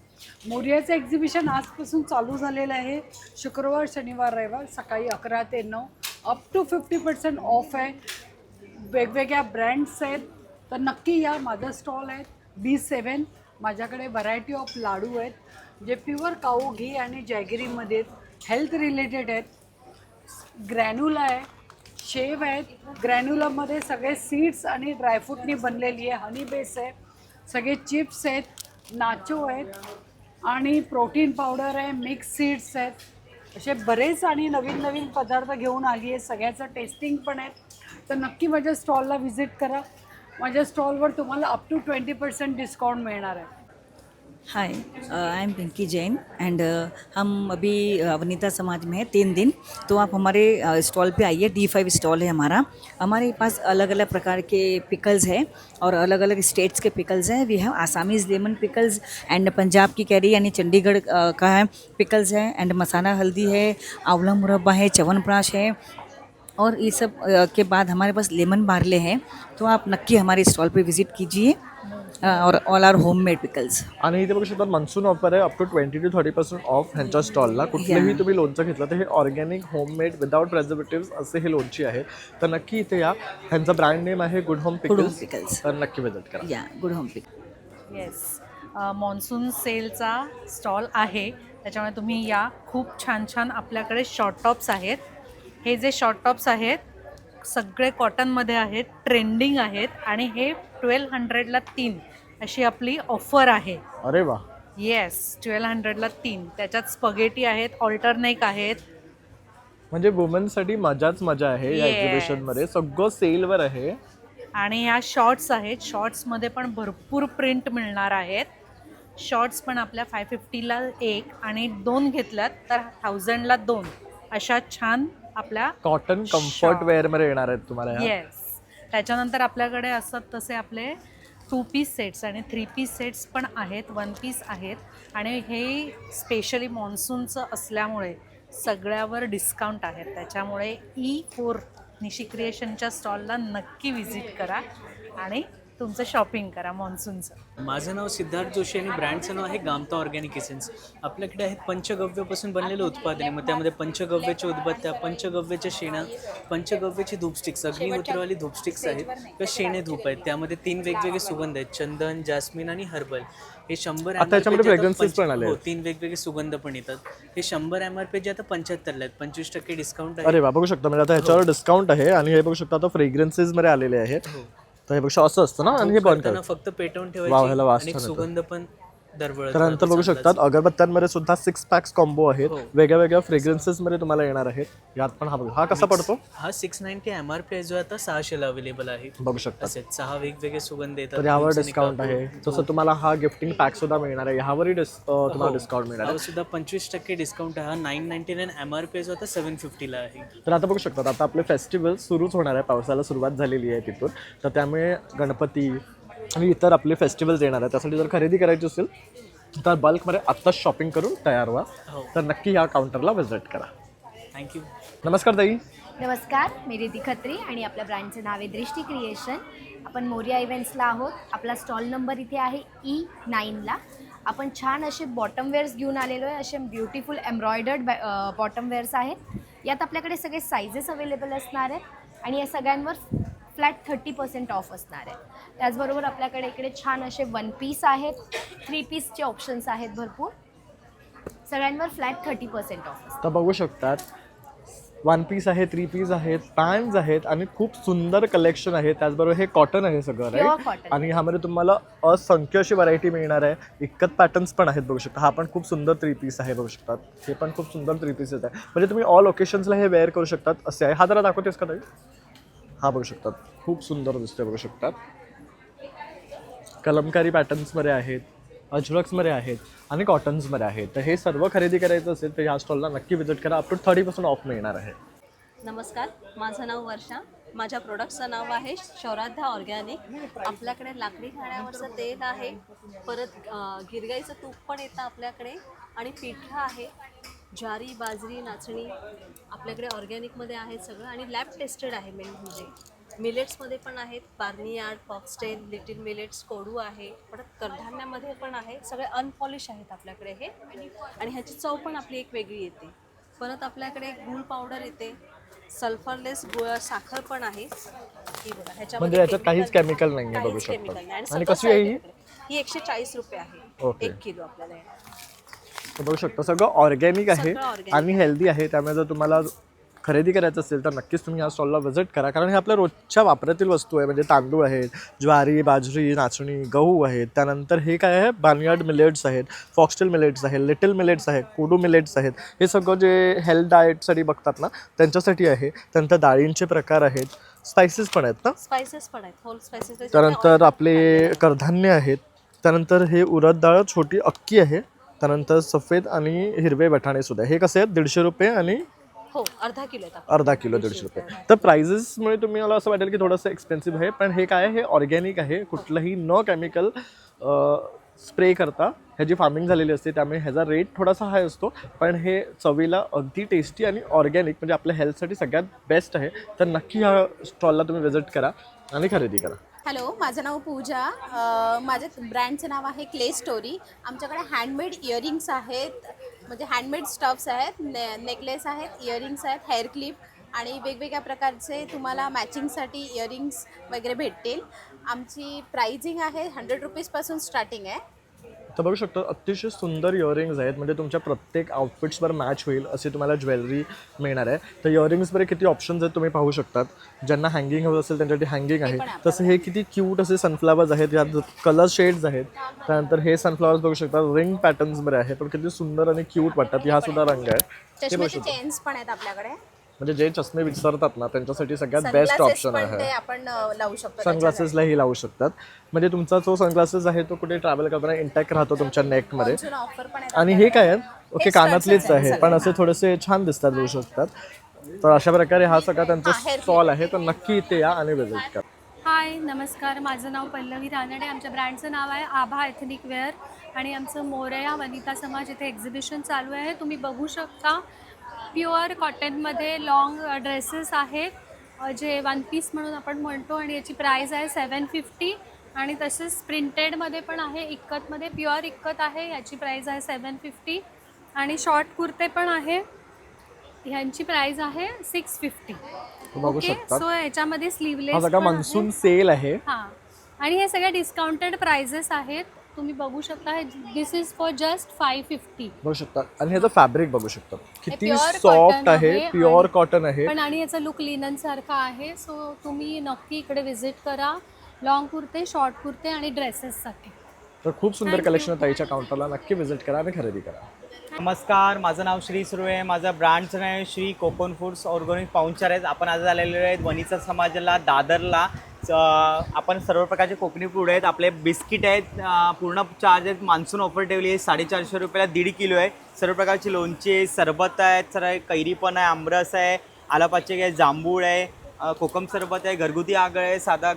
मोरियाचं एक्झिबिशन आजपासून चालू झालेलं आहे. शुक्रवार, शनिवार, रविवार सकाळी 11 ते 9 अप टू 50% ऑफ आहे. वेगवेगळ्या ब्रँड्स आहेत, तर नक्की या. माझं स्टॉल आहे B7. माझ्याकडे व्हरायटी ऑफ लाडू आहेत जे प्युअर काऊ घी आणि जॅगरीमध्ये आहेत, हेल्थ रिलेटेड आहेत. ग्रॅन्युला आहे, शेव आहेत. ग्रॅन्युलामध्ये सगळे सीड्स आणि ड्रायफ्रूटनी बनलेली आहे. हनी बेस आहे. सगळे चिप्स आहेत, नाचो आहेत आणि प्रोटीन पावडर आहे, मिक्स सीड्स आहेत. असे बरेच आणि नवीन नवीन पदार्थ घेऊन आली आहे. सगळ्याचं टेस्टिंग पण आहे. तर नक्की माझ्या स्टॉलला व्हिजिट करा. माझ्या स्टॉलवर तुम्हाला अप टू 20% डिस्काउंट मिळणार आहे. Hi, I am Pinky Jain and हम अभी वनिता समाज में हैं 3 दिन. तो आप हमारे स्टॉल पे आइए. D5 स्टॉल है हमारा. हमारे पास अलग अलग प्रकार के पिकल्स हैं और अलग अलग स्टेट्स के पिकल्स हैं. We have Assamese lemon pickles and Punjab की कैरी यानी चंडीगढ़ का है पिकल्स है एंड मसाला हल्दी है, आंवला मुरब्बा है, च्यवनप्राश है और ये सब के बाद हमारे पास लेमन बार्ले हैं. तो आप नक्की हमारे स्टॉल पे विजिट कीजिए और ऑल आर होममेड पिकल्स. आणि इथे बघू शकता मान्सून ऑफर आहे अप टू 20 to 30% ऑफ ह्यांच्या स्टॉलला. कुठलेही तुम्ही लोणचं घेतलं तर हे ऑर्गॅनिक होममेड विदाउट प्रिझर्वेटिव्ह असे हे लोणची आहे. तर नक्की इथे या. ह्यांचा ब्रँड नेम आहे गुड होम पिकल्स. तर नक्की विजिट करा. या good home pickles. Yes, monsoon सेलचा स्टॉल आहे, त्याच्यामुळे तुम्ही या. खूप छान छान आपल्याकडे शॉर्ट टॉप्स आहेत. हे जे शॉर्ट टॉप्स आहेत सगळे कॉटनमध्ये आहेत, ट्रेंडिंग आहेत आणि हे 1200ला 3 अशी आपली ऑफर आहे. अरे वा. येस, 1200ला 3. त्याच्यात स्पगेटी आहेत, ऑल्टरनेक आहेत. म्हणजे वुमनसाठी मजाच मजा आहे या Yes. एक्झिबिशनमध्ये. सगळं सेलवर आहे. आणि ह्या शॉर्ट्स आहेत. शॉर्ट्समध्ये पण भरपूर प्रिंट मिळणार आहेत. शॉर्ट्स पण आपल्या 550ला 1 आणि 2 घेतल्यात तर 1000ला 2 अशा छान आपल्या कॉटन कम्फर्ट वेअरमध्ये येणार आहेत तुम्हाला. येस. त्याच्यानंतर आपल्याकडे असतात तसे आपले 2 पीस सेट्स आणि 3 पीस सेट्स पण आहेत, 1 पीस आहेत. आणि हे स्पेशली मॉन्सूनचं असल्यामुळे सगळ्यावर डिस्काउंट आहेत. त्याच्यामुळे E4 निशी क्रिएशनच्या स्टॉलला नक्की व्हिजिट करा आणि तुमचं शॉपिंग करा मॉन्सूनचं. माझं नाव सिद्धार्थ जोशी आणि ब्रँडचं नाव आहे गामता ऑर्गॅनिक एसेन्स. आपल्याकडे आहेत पंचगव्यापासून बनलेले उत्पादने. मग त्यामध्ये पंचगव्याच्या उदबत्त्या, पंचगव्याच्या शेणा, पंचगव्याची धूपस्टिक्स, अग्निहोत्रावाली धूपस्टिक्स आहेत किंवा शेणे धूप आहेत. त्यामध्ये 3 वेगवेगळे सुगंध आहेत, चंदन, जास्मिन आणि हर्बल. हे 100 फ्रेग्रन्सेस पण आले. 3 वेगवेगळे सुगंध पण येतात. हे 100 MRP जे आता 75ला आहेत, 25% डिस्काउंट आहे. अरे वा, बघू शकता. म्हणजे आता ह्याच्यावर डिस्काउंट आहे आणि हे बघू शकता आता फ्रेग्रन्सेस मध्ये आलेले आहेत. तर हे बघू असं असतं ना आणि हे बंद करतात. फक्त पेटवून ठेवायचे आणि सुगंध पण दरवळत. त्यानंतर बघू शकतात अगरबत्त्यांमध्ये सुद्धा 6 पॅक्स कॉम्बो आहेत. वेगळ्या वेगळ्या फ्रेग्रन्सेसमध्ये तुम्हाला येणार आहेत. यात पण हा कसा पडतो? हा 690 MRP आहे जो आता 600ला अवेलेबल आहे. बघू शकता. असे 6 वेगवेगळे सुगंध येतात. तर यावर डिस्काउंट आहे. तसं तुम्हाला हा गिफ्टिंग पॅक सुद्धा मिळणार आहे. यावरही तुम्हाला डिस्काउंट मिळणार आहे. सुद्धा 25% डिस्काउंट आहे. हा 999 MRP जो आता 750ला आहे. तर आता बघू शकतात आता आपले फेस्टिवल सुरूच होणार आहे. पावसाला सुरुवात झालेली आहे तिथून. तर त्यामुळे गणपती आणि इतर आपले फेस्टिवल्स येणार आहेत. त्यासाठी जर खरेदी करायची असेल तर बल्कमध्ये आत्ताच शॉपिंग करून तयार व्हा. तर नक्की या काउंटरला व्हिजिट करा. थँक्यू. नमस्कार ताई. नमस्कार, मी रिद्धी खत्री आणि आपल्या ब्रँडचं नाव आहे दृष्टी क्रिएशन. आपण मोरिया इव्हेंट्सला आहोत. आपला स्टॉल नंबर इथे आहे E9ला. आपण छान असे बॉटम वेअर्स घेऊन आलेलो आहे. असे ब्युटिफुल एम्ब्रॉयडर्ड बॉटम वेअर्स आहेत. यात आपल्याकडे सगळे सायझेस अवेलेबल असणार आहेत आणि या सगळ्यांवर फ्लॅट 30% ऑफ असणार आहे. त्याचबरोबर आपल्याकडे इकडे छान असे 1 पीस आहेत, 3 पीसचे ऑप्शन्स आहेत भरपूर. सगळ्यांवर फ्लॅट 30% ऑफ असतं. तर बघू शकतात 1 पीस आहे, 3 पीस आहेत, पॅन्स आहेत आणि खूप सुंदर कलेक्शन आहे. त्याचबरोबर हे कॉटन आहे सगळं, राईट? आणि ह्यामध्ये तुम्हाला असंख्य अशी व्हरायटी मिळणार आहे. इतकत पॅटर्न्स पण आहेत बघू शकता. हा पण खूप सुंदर 3 पीस आहे बघू शकतात. हे पण खूप सुंदर 3 पीसेस आहे. म्हणजे तुम्ही ऑल ओकेशन्सला हे वेअर करू शकतात असे आहे. हा जरा दाखवतेस का ताई? हा बघू शकतात खूप सुंदर दिसतोय बघू शकतात. कलमकारी पॅटर्न्समध्ये आहेत. अजरक्समध्ये आहेत आणि कॉटन्समध्ये आहेत. तर हे सर्व खरेदी करायचं असेल तर ह्या स्टॉलला नक्की विजिट करा. अप टू 30% ऑफ मिळणार आहे. नमस्कार, माझं नाव वर्षा. माझ्या प्रोडक्टचं नाव आहे शौराध्या ऑर्गॅनिक. आपल्याकडे लाकडी घाण्यावरचं तेल आहे, परत गिरगाईचं तूप पण येतं आपल्याकडे, आणि पिठं आहे, ज्वारी, बाजरी, नाचणी आपल्याकडे ऑर्गॅनिकमध्ये आहेत सगळं, आणि लॅब टेस्टेड आहे. मेन म्हणजे मिलेट्समध्ये पण आहेत, बार्नियार्ड, फॉक्सटेल, लिटिल मिलेट्स, कोडू आहे, परत कडधान्यामध्ये पण आहे. सगळे अनपॉलिश आहेत आपल्याकडे हे, आणि ह्याची चव पण आपली एक वेगळी येते. परत आपल्याकडे गूळ पावडर येते, सल्फरलेस साखर पण आहे. ही बघा, म्हणजे याच्यात काहीच केमिकल नाही आहे, बघू शकता. आणि कशी आहे ही 140 रुपये आहे. ओके. 1 किलो आपल्याला. तर बघू शकता सगळं ऑर्गॅनिक आहे आणि हेल्दी आहे. त्यामुळे जर तुम्हाला खरेदी करायचं असेल तर नक्कीच तुम्ही या स्टॉलला व्हिजिट करा, कारण हे आपल्या रोजच्या वापरातील वस्तू आहे. म्हणजे तांदूळ आहेत, ज्वारी, बाजरी, नाचणी, गहू आहेत. त्यानंतर हे काय आहे, बार्नियार्ड मिलेट्स आहेत, फॉक्सटेल मिलेट्स आहेत, लिटिल मिलेट्स आहेत, कोडू मिलेट्स आहेत. हे सगळं जे हेल्थ डाएटसाठी बघतात ना त्यांच्यासाठी आहे. त्यानंतर डाळींचे प्रकार आहेत, स्पायसेस पण आहेत ना, स्पायसेस पण आहेत, होल स्पायसेस. त्यानंतर आपले कडधान्य आहेत. त्यानंतर हे उडद डाळ, छोटी अक्की आहे. त्यानंतर सफेद आणि हिरवे वाटाणे सुद्धा. हे कसे आहेत, 150 रुपये आणि हो, अर्धा किलो आहेत. अर्धा किलो 150 रुपये. तर प्राइजेसमुळे तुम्ही मला असं वाटेल की थोडंसं एक्सपेन्सिव्ह आहे, पण हे काय आहे, हे ऑर्गॅनिक आहे. कुठलंही न केमिकल स्प्रे करता ह्याची फार्मिंग झालेली असते, त्यामुळे ह्याचा रेट थोडासा हाय असतो. पण हे चवीला अगदी टेस्टी आणि ऑर्गॅनिक, म्हणजे आपल्या हेल्थसाठी सगळ्यात बेस्ट आहे. तर नक्की ह्या स्टॉलला तुम्ही व्हिजिट करा आणि खरेदी करा. हॅलो, माझं नाव पूजा. माझ्या ब्रँडचं नाव आहे क्ले स्टोरी. आमच्याकडे हँडमेड इयरिंग्स आहेत, म्हणजे हँडमेड स्टफ्स आहेत, नेकलेस आहेत, इयरिंग्स आहेत, हेअर क्लिप आणि वेगवेगळ्या प्रकारचे तुम्हाला मॅचिंगसाठी इयरिंग्स वगैरे भेटतील. आमची प्राइजिंग आहे 100 रुपीजपासून स्टार्टिंग आहे. तर बघू शकतो अतिशय सुंदर इयरिंग्स आहेत, म्हणजे तुमच्या प्रत्येक आउटफिट्सवर मॅच होईल अशी तुम्हाला ज्वेलरी मिळणार आहे. तर इयरिंग्समध्ये किती ऑप्शन्स आहेत तुम्ही पाहू शकतात. ज्यांना हँगिंग हवं असेल त्यांच्यासाठी हँगिंग आहे. तसं हे किती क्यूट असे सनफ्लावर्स आहेत, यात कलर शेड्स आहेत. त्यानंतर हे सनफ्लावर्स बघू शकता, रिंग पॅटर्न्समध्ये आहे, पण किती सुंदर आणि क्यूट वाटतात. हा सुद्धा रंग आहे. चष्म्याचे चेन्स पण आहेत आपल्याकडे, म्हणजे जे चष्मे विसरतात ना त्यांच्यासाठी सगळ्यात बेस्ट ऑप्शन आहे. आपण लावू शकतो, सनग्लासेसलाही लावू शकतात. म्हणजे तुमचा जो सनग्लासेस आहे तो कुठे ट्रॅव्हल करताना इंटॅक्ट राहतो तुमच्या नेकमध्ये. आणि हे काय आहेत, ओके, कानातलेच आहे, पण असे थोडेसे छान दिसतात, बघू शकतात. तर अशा प्रकारे हा सगळा त्यांचा स्टॉल आहे. तर नक्की इथे या आणि व्हिजिट करा. हाय, नमस्कार. माझं नाव पल्लवी रानडे. आमच्या ब्रँडचं नाव आहे आभा एथनिक वेअर, आणि आमचं मोरया वनिता समाज इथे एक्झिबिशन चालू आहे. तुम्ही बघू शकता प्युअर कॉटनमध्ये लॉंग ड्रेसेस आहेत, जे 1 पीस म्हणून आपण म्हणतो, आणि याची प्राईस आहे 750. आणि तसेच प्रिंटेडमध्ये पण आहे, इक्कतमध्ये प्युअर इक्कत आहे, याची प्राईस आहे 750. आणि शॉर्ट कुर्ते पण आहे, ह्यांची प्राईस आहे 650. बघू ओके, शकता. सो याच्यामध्ये स्लीवलेस हा सगळा मान्सून सेल आहे. हां, आणि हे सगळे डिस्काउंटेड प्राइजेस आहेत. तुम्ही बघू शकता, दिस इज फॉर जस्ट 550. बघू शकता. आणि ह्याचं फॅब्रिक बघू शकता किती pure सॉफ्ट cotton आहे, आहे. प्युअर कॉटन आहे. पण आणि याचा लुक लिनन सारखा आहे. सो तुम्ही नक्की इकडे व्हिजिट करा. लॉंग कुर्ते, शॉर्ट कुर्ते आणि ड्रेसेससाठी. तर खूप सुंदर कलेक्शन आहे ताईच्या काउंटरला. नक्की व्हिजिट करा आणि खरेदी करा. नमस्कार, माझं नाव श्री सुर्वे. माझं ब्रँडचं नाव आहे श्री कोकण फूड्स ऑर्गॅनिक पाहुणचार आहेत. आपण आज आलेलो आहेत वनिता समाजाला, दादरला. आपण सर्व प्रकारचे कोकणी फूड आहेत. आपले बिस्किट आहेत, पूर्ण चार्ज आहेत. मान्सून ऑफर ठेवली आहे, 450 रुपयाला 1.5 किलो आहे. सर्व प्रकारची लोणची आहे, सरबत आहेत, सर कैरी पण आहे, आमरस आहे, आलापाचे आहे, जांभूळ आहे, कोकम सरबत आहे, घरगुती आगळ आहे, साधा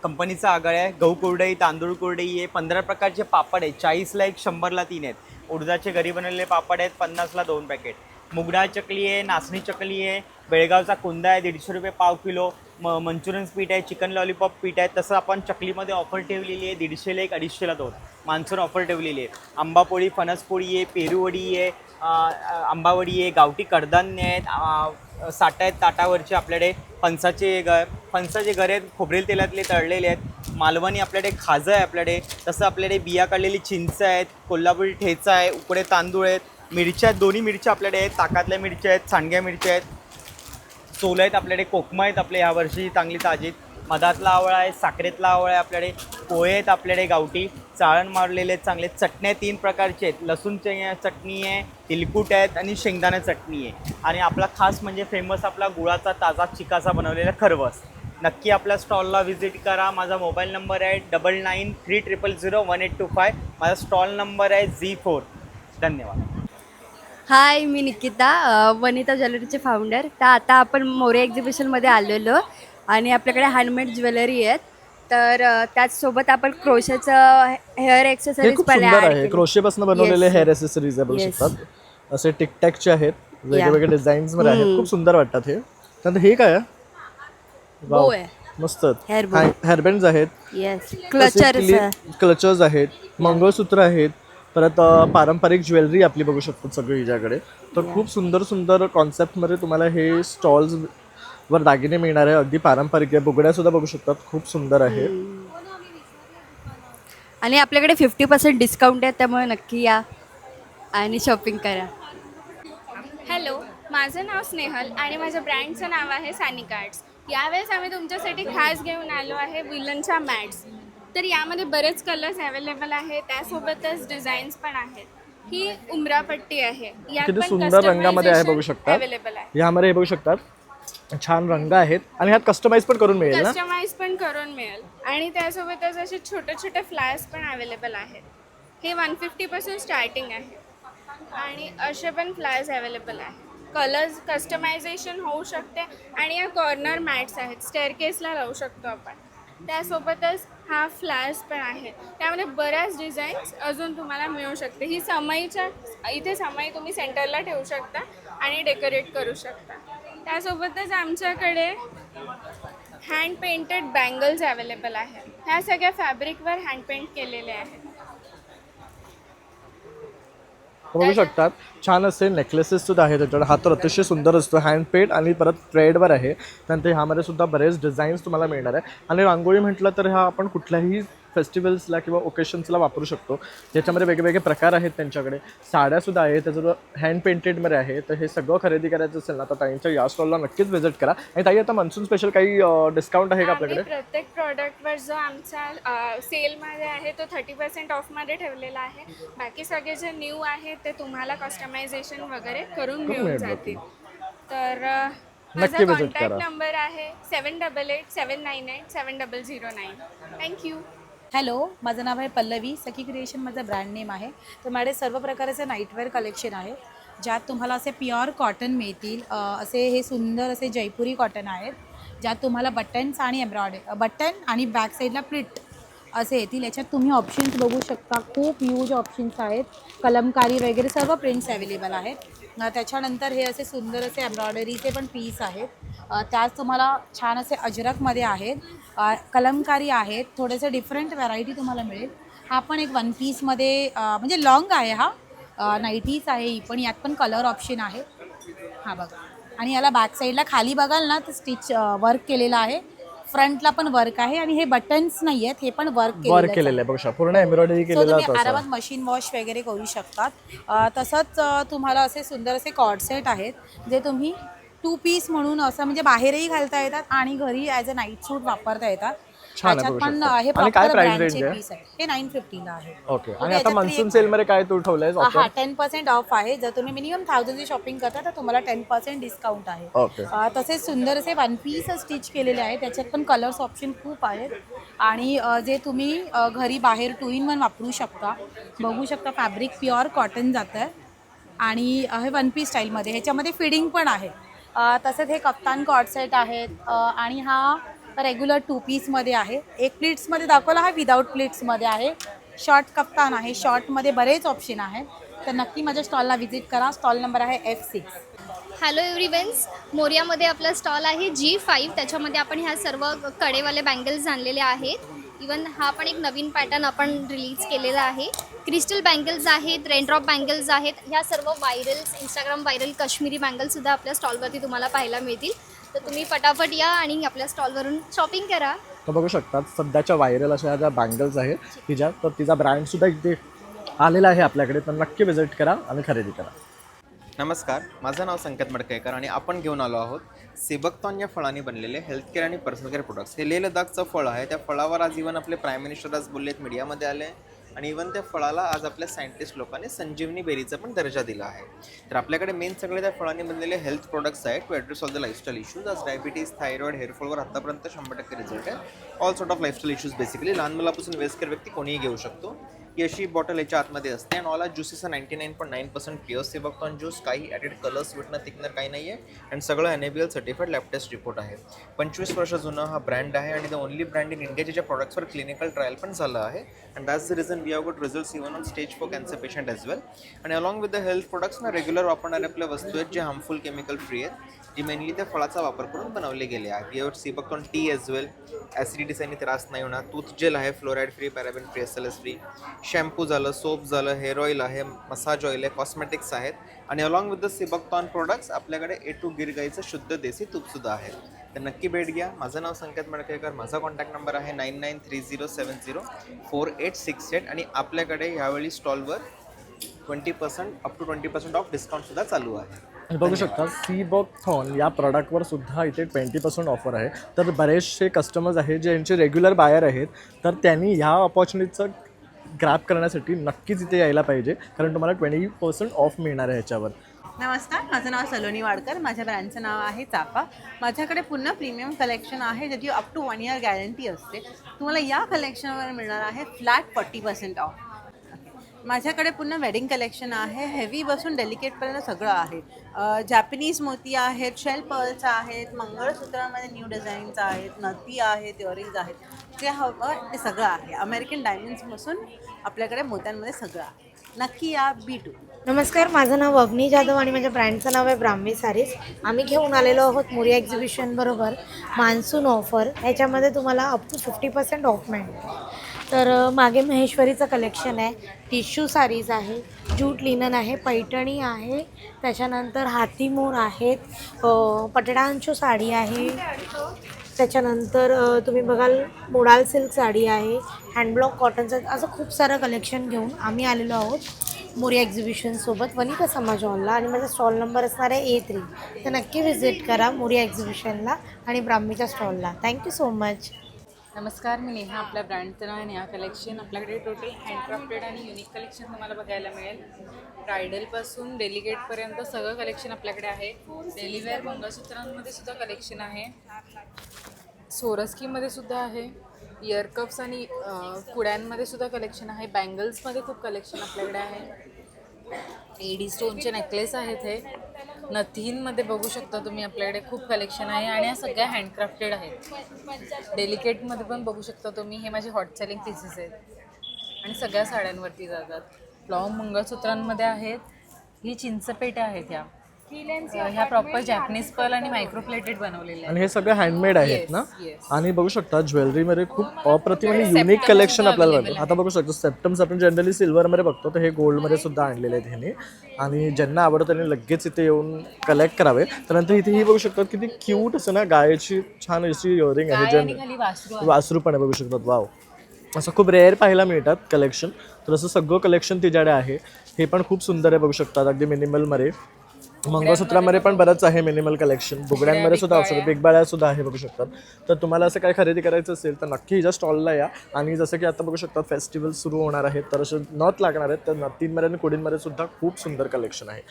कंपनीचा आगळ आहे, गहू कुरडई, तांदूळ कुरडई आहे, 15 प्रकारचे पापड आहेत, 40ला 1, 100ला 3 आहेत. उडदाचे घरी बनवलेले पापड आहेत, 50ला 2 पॅकेट. मुगडाळ चकली आहे, नाचणी चकली आहे, बेळगावचा कुंदा आहे, 150 रुपये पाव किलो. मंचुरियन पीठ आहे, चिकन लॉलीपॉप पीठ आहे. तसं आपण चकलीमध्ये ऑफर ठेवलेली आहे, 150ला 1, 250ला 2. मान्सून ऑफर ठेवलेली आहे. आंबापोळी, फणसपोळी आहे, पेरूवडी आहे, आंबावडी आहे, गावठी कडधान्य आहेत, साठा आहेत ताटावरचे आपल्याकडे. फणसाचे घर आहेत, खोबरेल तेलातले तळलेले आहेत. मालवणी आपल्याकडे खाजं आहे आपल्याकडे. तसं आपल्याकडे बिया काढलेली चिंच आहेत, कोल्हापुरी ठेचा आहे, उकडे तांदूळ आहेत, मिरच्या आहेत, दोन्ही मिरच्या आपल्याकडे आहेत, ताकातल्या मिरच्या आहेत, सांडग्या मिरच्या आहेत, सोलं आहेत आपल्याकडे, कोकमा आहेत आपले ह्यावर्षी चांगली ताजीत, मधातला आवळा आहे, साखरेतला आवळा आहे आपल्याकडे, पोहे आहेत आपल्याकडे गावठी, चाळण मारलेले आहेत चांगले, चटण्या 3 प्रकारचे आहेत, लसूण चटणी आहे, तिलकुट आहेत आणि शेंगदाणा चटणी आहे. आणि आपला खास म्हणजे फेमस आपला गुळाचा ताजा चिकाचा बनवलेला खरवस. नक्की आपल्या स्टॉलला व्हिजिट करा. माझा मोबाईल नंबर आहे 9930001825. माझा स्टॉल नंबर आहे Z4. धन्यवाद. हाय, मी निकिता, वनिता ज्वेलरीचे फाउंडर. तर आता आपण मोरे एक्झिबिशनमध्ये आलेलो आणि आपल्याकडे हँडमेड ज्वेलरी आहेत. तर त्याचसोबत आपण क्रोशेचं हेअर हे एक्सेसरीज खूप सुंदर आहे. क्रोशेपासून बनवलेले हेअर एक्सेसरीज आहे बघू शकतात. असे टिकटॅकचे आहेत, वेगवेगळे डिझाईन्स मध्ये आहेत. खूप सुंदर वाटतात हे. त्यानंतर हे काय आहे? बो आहे. मस्त. Hair हेअरबँड्स आहेत, येस, क्लचर्स क्लचर्स आहेत, मंगळसूत्र आहेत, परत पारंपरिक ज्वेलरी आपली बघू शकतो सगळी हिच्याकडे. तर खूप सुंदर सुंदर कॉन्सेप्टमध्ये तुम्हाला हे स्टॉल्स वर दागिने मिळणार आहे. अगदी पारंपरिक आहे. बुगड्या सुद्धा बघू शकतात, खूप सुंदर आहे. आणि आपल्याकडे 50% डिस्काउंट आहे, त्यामुळे नक्की या आणि शॉपिंग करा. हॅलो, माझं नाव स्नेहल आणि माझ्या ब्रँडचं नाव आहे सॅनी कार्ड्स. यावेळेस आम्ही तुमच्यासाठी खास घेऊन आलो आहे विलनच्या मॅट्स. तर यामध्ये बरेच कलर्स अवेलेबल आहेत, त्यासोबतच डिझाईन्स पण आहेत. ही उमरा पट्टी आहे, यात किती पण सुंदर रंगामध्ये आहे बघू कस्टमायझेशन शकतात. अवेलेबल आहे. यामध्ये हे बघू शकतात, छान रंग आहेत आणि ह्यात कस्टमाइज पण करून मिळेल ना. कस्टमाइज पण करून मिळेल आणि त्यासोबतच असे छोटे छोटे फ्लायर्स पण अवेलेबल आहेत. हे 150 पासून स्टार्टिंग आहे आणि असे पण फ्लायर्स अवेलेबल आहे. कलर्स कस्टमायझेशन होऊ शकते आणि या कॉर्नर मॅट्स आहेत, स्टेअरकेसला लावू शकतो आपण. त्यासोबतच हा फ्लॅश पण आहे, त्यामध्ये बऱ्याच डिझाईन्स अजून तुम्हाला मिळू शकते. ही समईच्या इथे समई तुम्ही सेंटरला ठेवू शकता आणि डेकोरेट करू शकता. त्यासोबतच आमच्याकडे हँड पेंटेड बँगल्स अवेलेबल आहेत. ह्या सगळ्या फॅब्रिकवर हँड पेंट केलेले आहेत. बघू शकतात, छान असे नेकलेसेस सुद्धा आहेत त्याच्याकडे. हा तर अतिशय सुंदर असतो, हँडपेड आणि परत थ्रेडवर आहे. त्यानंतर ह्यामध्ये सुद्धा बरेच डिझाईन्स तुम्हाला मिळणार आहे. आणि रांगोळी म्हटलं तर हा आपण कुठल्याही फेस्टिवल्सला किंवा ओकेशन्सला वापरू शकतो. ज्याच्यामध्ये वेगवेगळे प्रकार आहेत त्यांच्याकडे. साड्यासुद्धा आहेत, त्याचं हँड पेंटेडमध्ये आहे. तर हे सगळं खरेदी करायचं असेल ना तर ताईंच्या या स्टॉलला नक्कीच व्हिजिट करा. आणि ताई, आता मान्सून स्पेशल काही डिस्काउंट आहे का आपल्याकडे? प्रत्येक प्रॉडक्टवर जो आमचा सेलमध्ये आहे तो 30% ऑफमध्ये ठेवलेला आहे. बाकी सगळे जे न्यू आहेत ते तुम्हाला कस्टमायझेशन वगैरे करून मिळून जातील. तर माझा कॉन्टॅक्ट नंबर आहे 7887987009. थँक्यू. हॅलो, माझं नाव आहे पल्लवी. सखी क्रिएशन माझं ब्रँड नेम आहे. तर माझे सर्व प्रकारचे नाईटवेअर कलेक्शन आहे, ज्यात तुम्हाला असे प्युअर कॉटन मिळतील. असे हे सुंदर असे जयपुरी कॉटन आहेत, ज्यात तुम्हाला बटन्स आणि बटन आणि बॅक साईडला प्लिट असे येतील. याच्यात तुम्ही ऑप्शन्स बघू शकता, खूप ह्यूज ऑप्शन्स आहेत. कलमकारी वगैरे सर्व प्रिंट्स अवेलेबल आहेत. त्याच्यानंतर हे असे सुंदर असे एम्ब्रॉयडरीचे पण पीस आहेत. त्याच तुम्हाला छान असे अजरकमध्ये आहेत, कलमकारी आहेत. थोडेसे डिफरंट व्हरायटी तुम्हाला मिळेल. हा पण एक वन पीसमध्ये म्हणजे लॉंग आहे, हा नाईटीज आहे ही पण. यात पण कलर ऑप्शन आहे, हा बघा. आणि याला बॅक साईडला खाली बघाल ना तर स्टिच वर्क केलेलं आहे, फ्रंटला पण वर्क आहे. आणि हे बटन्स नाही आहेत, हे पण वर्क केलेलं आहे बघा, पूर्ण एम्ब्रॉयडरी केलेलं आहे. तुम्ही आरामात मशीन वॉश वगैरे करू शकतात. तसंच तुम्हाला असे सुंदर असे कॉर्डसेट आहेत, जे तुम्ही 2 पीस म्हणून असं म्हणजे बाहेरही घालता येतात आणि घरी ॲज अ नाईट सूट वापरता येतात. त्याच्यात पण हे प्रॉपर ब्रँडचे पीस आहे. हे 950ला आहे. ओके. आणि आता मान्सून सेल मध्ये काय तू ठेवलंय? हा 10% ऑफ आहे. जर तुम्ही मिनिमम 1000ची शॉपिंग करता तर तुम्हाला 10% डिस्काउंट आहे. तसेच सुंदर असे वन पीस स्टिच केलेले आहे, त्याच्यात पण कलर्स ऑप्शन खूप आहेत. आणि जे तुम्ही घरी बाहेर 2 in 1 वापरू शकता. बघू शकता, फॅब्रिक प्युअर कॉटन जातं आणि हे वन पीस स्टाईलमध्ये. ह्याच्यामध्ये फिडिंग पण आहे. तसेच हे कप्तान कॉर्डसेट आहेत आणि हा रेग्युलर 2 पीसमध्ये आहे. एक प्लीट्समध्ये दाखवला, हा विदाऊट प्लीट्समध्ये आहे. शॉर्ट कप्तान आहे, शॉर्टमध्ये बरेच ऑप्शन आहेत. तर नक्की माझ्या स्टॉलला व्हिजिट करा. स्टॉल नंबर आहे F6. हॅलो एव्हरीवन्स, मोरियामध्ये आपला स्टॉल आहे G5. त्याच्यामध्ये आपण ह्या सर्व कडेवाले बँगल्स आणलेले आहेत. इवन हा पण एक नवीन पॅटर्न आपण रिलीज केलेला आहे. क्रिस्टल बँगल्स आहेत, रेनड्रॉप बँगल्स आहेत. ह्या सर्व व्हायरल्स, इंस्टाग्राम व्हायरल काश्मीरी बँगल्ससुद्धा आपल्या स्टॉलवरती तुम्हाला पाहायला मिळतील. तर तुम्ही फटाफट या आणि आपल्या स्टॉलवरून शॉपिंग करा. तर बघू शकतात, सध्याच्या व्हायरल अशा ज्या बँगल्स आहेत तिच्या, तर तिचा ब्रँडसुद्धा इथे आलेला आहे आपल्याकडे. तर नक्की व्हिजिट करा आणि खरेदी करा. नमस्कार, माझं नाव संकेत मडकेकर आणि आपण घेऊन आलो आहोत सेबकतॉन या फळाने बनलेले हेल्थकेअर आणि पर्सनल केअर प्रोडक्ट्स. हे लेह लडाखचं फळ आहे. त्या फळावर आज इव्हन आपले प्राईम मिनिस्टर आज बोललेत, मीडियामध्ये आले आणि इवन त्या फळाला आज आपल्या सायंटिस्ट लोकांनी संजीवनी बेरीचा पण दर्जा दिला आहे. तर आपल्याकडे मेन सगळे त्या फळांनी बनलेले हेल्थ प्रोडक्ट्स आहेत to address all the lifestyle issues. आज डायबिटीज, थायरॉइड, हेअरफॉलवर आतापर्यंत 100% रिझल्ट आहे. All sort of lifestyle issues basically लहान मुलापासून वयस्कर व्यक्ती कोणीही घेऊ शकतो. ही अशी बॉटल याच्या आतमध्ये असते आणि all juices 99.9% pure seabuckthorn juice, काही ॲडेड कलर्स, स्वीटनर, थिकनर काही नाही आहे. आणि सगळं NABL certified lab test report आहे. 25 वर्ष जुनं हा ब्रँड आहे आणि the only brand in India ज्याच्या प्रॉडक्ट्सवर क्लिनिकल ट्रायल पण झालं आहे. And that's the reason we have got results even on stage for cancer patient as well. आणि along with the health products ना रेग्युलर वापरणाऱ्या आपल्या वस्तू आहेत जे हार्मफुल केमिकल फ्री आहेत, जी मेनली त्या फळाचा वापर करून बनवले गेले आहे. We have sea buckthorn tea as well. ॲसिडिटीचा त्रास नाही होणार. टूथ जेल आहे, fluoride free, paraben free, SLS free. Shampoo झालं, सोप झालं, हेअर ऑइल आहे, मसाज ऑइल आहे, कॉस्मेटिक्स आहेत. आणि along with the sea buckthorn products आपल्याकडे A2 गिर गाईचं शुद्ध देसी तूपसुद्धा आहे. तर नक्की भेट घ्या. माझं नाव संकेत मडकेकर. माझा कॉन्टॅक्ट नंबर आहे 9930704868. आणि आपल्याकडे ह्यावेळी स्टॉलवर 20% अप टू 20% ऑफ डिस्काउंटसुद्धा चालू आहे. बघू शकता सेबक्तॉन या प्रॉडक्टवर सुद्धा इथे 20% ऑफर आहे. तर बरेचसे कस्टमर्स आहेत जे यांचे रेग्युलर बायर आहेत, तर त्यांनी ह्या ऑपॉर्च्युनिटीचं ग्रॅब करण्यासाठी नक्कीच इथे यायला पाहिजे, कारण तुम्हाला 20% ऑफ मिळणार आहे ह्याच्यावर. नमस्कार, माझं नाव सलोनी वाडकर. माझ्या ब्रँडचं नाव आहे चाफा. माझ्याकडे पुन्हा प्रीमियम कलेक्शन आहे ज्याची अप टू 1 year गॅरंटी असते. तुम्हाला या कलेक्शनवर मिळणार आहे फ्लॅट 40% ऑफ. माझ्याकडे पुन्हा वेडिंग कलेक्शन आहे. हेवीपासून डेलिकेटपर्यंत सगळं आहे. जॅपनीज मोती आहेत, शेल पर्ल्स आहेत, मंगळसूत्रामध्ये न्यू डिझाईन्स आहेत, नथी आहेत, इयरिंग्ज आहेत. जे हवं ते सगळं आहे. अमेरिकन डायमंड्सपासून आपल्याकडे मोत्यांमध्ये सगळं आहे. नक्की या B2. नमस्कार, माझं नाव अवनी जाधव आणि माझ्या ब्रँडचं नाव आहे ब्राह्मी सारीज. आम्ही घेऊन आलेलो आहोत मोरिया एक्झिबिशन बरोबर मान्सून ऑफर. ह्याच्यामध्ये तुम्हाला अप टू 50% ऑफ मिळणार. तर मागे महेश्वरीचं कलेक्शन आहे, टिश्यू सारीज आहे, जूट लिनन आहे, पैठणी आहे, त्याच्यानंतर हातीमोर आहेत, पटडांचो साडी आहे, त्याच्यानंतर तुम्ही बघाल मोडाल सिल्क साडी आहे, हँडब्लॉक कॉटनचं, असं खूप सारं कलेक्शन घेऊन आम्ही आलेलो आहोत मोरिया एक्झिबिशनसोबत वनिता समाज हॉलला. आणि माझा स्टॉल नंबर असणार आहे A3. तर नक्की व्हिजिट करा मोरिया एक्झिबिशनला आणि ब्राह्मीच्या स्टॉलला. Thank you so much. नमस्कार, मी नेहा. आपल्या ब्रँडचं नाव आहे नेहा कलेक्शन. आपल्याकडे टोटल हँडक्राफ्टेड आणि युनिक कलेक्शन तुम्हाला बघायला मिळेल. ब्रायडलपासून डेलिकेटपर्यंत सगळं कलेक्शन आपल्याकडे आहे. डेलीवेअर मंगळसूत्रांमध्ये सुद्धा कलेक्शन आहे, सोरस्कीमध्ये सुद्धा आहे, इयरकप्स आणि कुड्यांमध्ये सुद्धा कलेक्शन आहे, बँगल्समध्ये खूप कलेक्शन आपल्याकडे आहे. एडी स्टोनचे नेकलेस आहेत, हे नथींमध्ये बघू शकता तुम्ही. आपल्याकडे खूप कलेक्शन आहे आणि या सगळ्या हँडक्राफ्टेड आहेत. डेलिकेटमध्ये पण बघू शकता तुम्ही. हे माझे हॉट सेलिंग पीसेस आहेत आणि सगळ्या साड्यांवरती जातात. लॉंग मंगळसूत्रांमध्ये आहेत. ही चिंचपेट्या आहेत, ह्या प्रॉपर जॅपनीज पर्ल आणि मायक्रोप्लेटेड बनवलेले आणि हे सगळं हँडमेड आहेत ना. आणि बघू शकता ज्वेलरीमध्ये खूप अप्रतिम आणि युनिक कलेक्शन आपल्याला बघतो. आता बघू शकतो सेप्टम्स आपण जनरली सिल्वरमध्ये बघतो, तर हे गोल्डमध्ये सुद्धा आणलेले आहेत ह्याने. आणि ज्यांना आवडतं त्यांनी लगेच इथे येऊन कलेक्ट करावे. त्यानंतर इथे ही बघू शकतात किती क्यूट असं ना गायची छान अशी इयरिंग आहे, वासरू पण आहे बघू शकतात. वाव, असं खूप रेअर पाहायला मिळतात कलेक्शन. तर असं सगळं कलेक्शन तिच्याकडे आहे. हे पण खूप सुंदर आहे बघू शकतात, अगदी मिनिमलमध्ये. मंगळसूत्रामध्ये पण बरंच आहे मिनिमल कलेक्शन. बुगड्यांमध्ये सुद्धा असतं, बिगबाळ्या सुद्धा आहे बघू शकतात. तर तुम्हाला असं काय खरेदी करायचं असेल तर नक्की हिच्या स्टॉलला या. आणि जसं की आता बघू शकतात फेस्टिवल सुरू होणार आहेत, तर असे नथ लागणार आहेत. तर नथींमध्ये आणि कुडींमध्ये सुद्धा खूप सुंदर कलेक्शन आहे.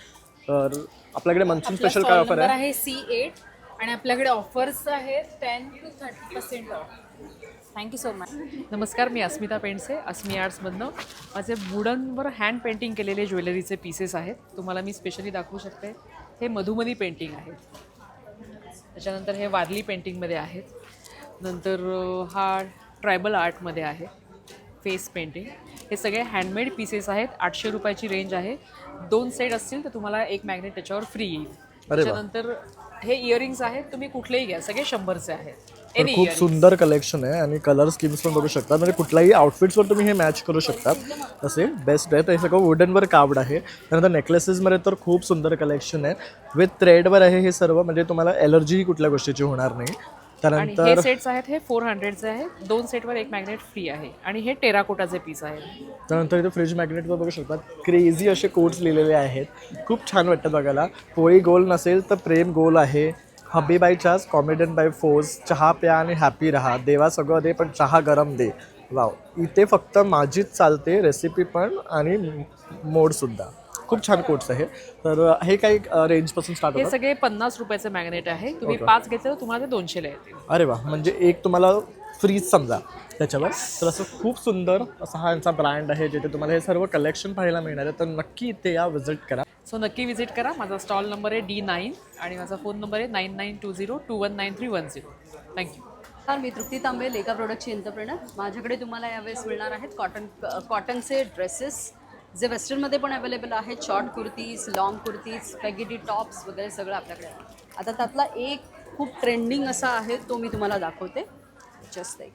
तर आपल्याकडे मान्सून स्पेशल काय ऑफर आहे? C8 आणि आपल्याकडे ऑफर्स आहेत 10 to 30% of. Thank you so much. नमस्कार, मी अस्मिता पेंडसे, अस्मी आर्ट्समधनं. माझे वुडनवर हँड पेंटिंग केलेले ज्वेलरीचे पीसेस आहेत, तुम्हाला मी स्पेशली दाखवू शकते. हे मधुमनी पेंटिंग आहे, त्याच्यानंतर हे वारली पेंटिंगमध्ये आहेत, नंतर हा ट्रायबल आर्टमध्ये आहे, फेस पेंटिंग. हे सगळे हँडमेड पीसेस आहेत. 800 रुपयाची रेंज आहे. 2 सेट असतील तर तुम्हाला एक मॅग्नेट त्याच्यावर फ्री येईल. त्याच्यानंतर हे इयरिंग्स आहेत, तुम्ही कुठलेही घ्या, सगळे 100चे आहेत. खूप सुंदर कलेक्शन आहे आणि कलर स्कीम्स पण बघू शकतात. म्हणजे कुठल्याही आउटफिट्सवर तुम्ही हे मॅच करू शकतात, असे बेस्ट आहे. तर हे सगळं वुडनवर कार्व्ड आहे. त्यानंतर नेकलेसेसमध्ये तर खूप सुंदर कलेक्शन आहे, विथ थ्रेडवर आहे हे सर्व. म्हणजे तुम्हाला एलर्जी कुठल्या गोष्टीची होणार नाही. त्यानंतर हे सेट्स आहेत, हे 400चे आहेत. 2 सेटवर एक मॅग्नेट फ्री आहे आणि हे टेराकोटाचे पीस आहेत. त्यानंतर इथे फ्रीज मॅग्नेटवर बघू शकतात क्रेझी असे कोट्स लिहिलेले आहेत, खूप छान वाटतं बघायला. पोळी गोल नसेल तर प्रेम गोल आहे. हबी बाय चास, कॉमेडियन बाय फोर्स, चहा प्या आणि हॅपी रहा, देवा सगळं दे पण चहा गरम दे. वाव, इथे फक्त माझीच चालते रेसिपी पण आणि मोडसुद्धा. खूप छान कोट्स आहे. तर हे काही रेंजपासून स्टार्ट हे होतात? सगळे 50 रुपयाचे मॅग्नेट आहे. तुम्ही Okay. 5 घेतले तर तुम्हाला ते 200ला येतील. अरे वा, म्हणजे एक तुम्हाला फ्रीज समजा त्याच्यावर. तर असं खूप सुंदर असा हा यांचा ब्रँड आहे जिथे तुम्हाला हे सर्व कलेक्शन पाहायला मिळणार आहे. तर नक्की इथे या, व्हिजिट करा. सो नक्की विजिट करा. माझा स्टॉल नंबर आहे D9 आणि माझा फोन नंबर आहे 9920219310. थँक्यू. तर मी तृप्ती तांबे, लेका प्रोडक्टची एंटरप्रेनर. माझ्याकडे तुम्हाला यावेळेस मिळणार आहेत कॉटनचे ड्रेसेस जे वेस्टर्नमध्ये पण अवेलेबल आहेत. शॉर्ट कुर्तीज, लॉंग कुर्तीज, पॅगेटी टॉप्स वगैरे सगळं आपल्याकडे आहे. आता त्यातला एक खूप ट्रेंडिंग असा आहे तो मी तुम्हाला दाखवते. जस्ट एक.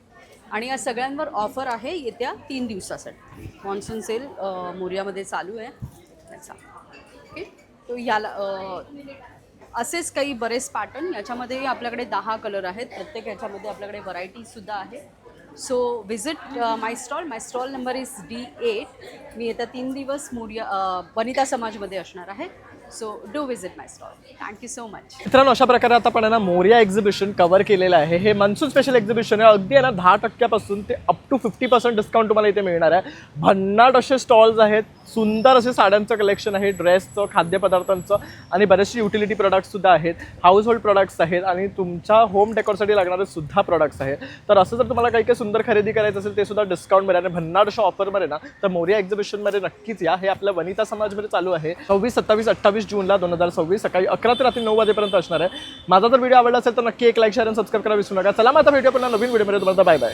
आणि या सगळ्यांवर ऑफर आहे येत्या 3 दिवसासाठी. मॉन्सून सेल मोर्यामध्ये चालू आहे त्याचा. ओके, तो याला असेच काही बरेच पॅटर्न याच्यामध्ये आपल्याकडे 10 कलर आहेत. प्रत्येक याच्यामध्ये आपल्याकडे व्हरायटीसुद्धा आहे. So visit my stall number is D8. मी येत्या 3 दिवस वनिता समाजमध्ये असणार आहे. So do visit my stall. Thank you so much. मित्रांनो, अशा प्रकारे आता आपण ना मोरिया एक्झिबिशन कव्हर केलेलं आहे. हे मान्सून स्पेशल एक्झिबिशन आहे. अगदी आहे ना 10% ते अप टू 50% डिस्काउंट तुम्हाला इथे मिळणार आहे. भन्नाट असे स्टॉल्स आहेत. सुंदर असे साड्यांचं कलेक्शन आहे, ड्रेसचं, खाद्यपदार्थांचं आणि बरेचसे युटिलिटी प्रोडक्ट्ससुद्धा आहेत. हाऊस होल्ड प्रोडक्ट्स आहेत आणि तुमच्या होम डेकोरसाठी लागणारे सुद्धा प्रोडक्ट्स आहेत. तर असं जर तुम्हाला काही काही सुंदर खरेदी करायचं असेल ते सुद्धा डिस्काउंट मिळणार आहे. भन्नाट अशा ऑफरमध्ये ना तर मोरिया एक्झिबिशनमध्ये नक्कीच या. हे आपल्या वनिता समाजमध्ये चालू आहे 26, 27, 28 जूनला 2026 सकाळी 11 ते रात्री 9 वाजेपर्यंत असणार आहे. माझा जर व्हिडिओ आवडला असेल तर नक्की एक लाईक, शेअर आणि सबस्क्राईब करायला विसरू नका. चला मग आता व्हिडिओ पुन्हा नवीन व्हिडिओमध्ये. तुम्हाला बाय बाय.